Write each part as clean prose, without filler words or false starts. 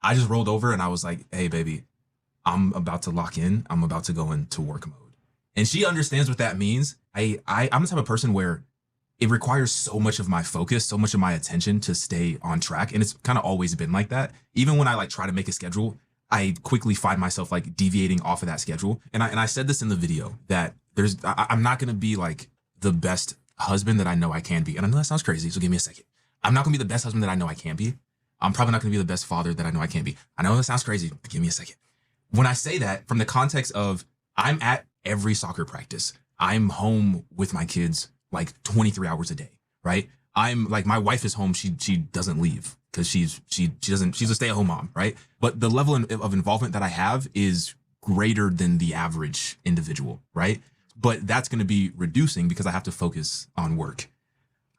I just rolled over and I was like, hey, baby, I'm about to lock in. I'm about to go into work mode. And she understands what that means. I'm the type of person where it requires so much of my focus, so much of my attention to stay on track. And it's kind of always been like that. Even when I like try to make a schedule, I quickly find myself like deviating off of that schedule. And I said this in the video that I'm not gonna be like the best husband that I know I can be. And I know that sounds crazy, so give me a second. I'm not gonna be the best husband that I know I can be. I'm probably not gonna be the best father that I know I can be. I know that sounds crazy, but give me a second. When I say that from the context of I'm at every soccer practice, I'm home with my kids like 23 hours a day, right? I'm like my wife is home, she doesn't leave because she's a stay-at-home mom, right? But the level of involvement that I have is greater than the average individual, right? But that's going to be reducing because I have to focus on work.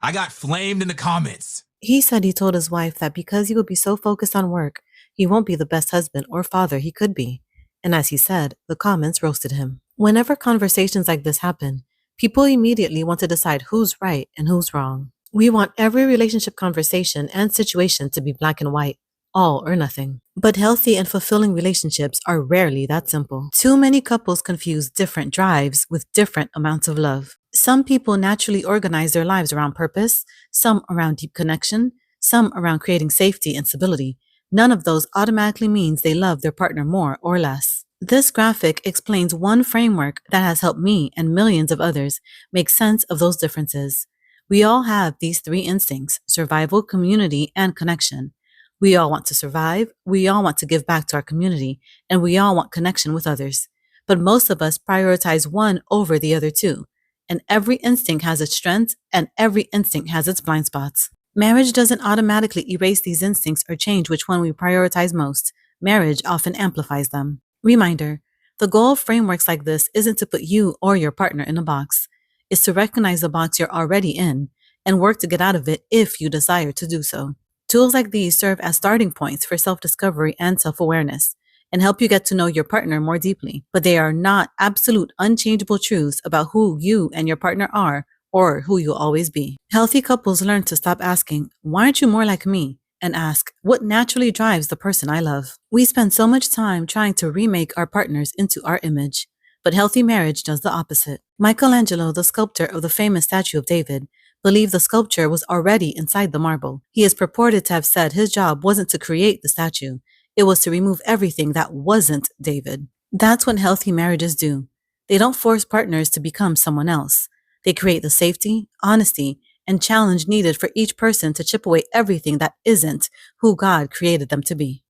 I got flamed in the comments. He said he told his wife that because he would be so focused on work, he won't be the best husband or father he could be. And as he said, the comments roasted him. Whenever conversations like this happen, people immediately want to decide who's right and who's wrong. We want every relationship conversation and situation to be black and white, all or nothing. But healthy and fulfilling relationships are rarely that simple. Too many couples confuse different drives with different amounts of love. Some people naturally organize their lives around purpose, some around deep connection, some around creating safety and stability. None of those automatically means they love their partner more or less. This graphic explains one framework that has helped me and millions of others make sense of those differences. We all have these three instincts: survival, community, and connection. We all want to survive, we all want to give back to our community, and we all want connection with others. But most of us prioritize one over the other two. And every instinct has its strengths, and every instinct has its blind spots. Marriage doesn't automatically erase these instincts or change which one we prioritize most. Marriage often amplifies them. Reminder: the goal of frameworks like this isn't to put you or your partner in a box. It's to recognize the box you're already in and work to get out of it if you desire to do so. Tools like these serve as starting points for self-discovery and self-awareness and help you get to know your partner more deeply, but they are not absolute unchangeable truths about who you and your partner are or who you'll always be. Healthy couples learn to stop asking, "Why aren't you more like me?" and ask, "What naturally drives the person I love?" We spend so much time trying to remake our partners into our image, but healthy marriage does the opposite. Michelangelo, the sculptor of the famous statue of David, believed the sculpture was already inside the marble. He is purported to have said his job wasn't to create the statue, it was to remove everything that wasn't David. That's what healthy marriages do. They don't force partners to become someone else. They create the safety, honesty, and challenge needed for each person to chip away everything that isn't who God created them to be.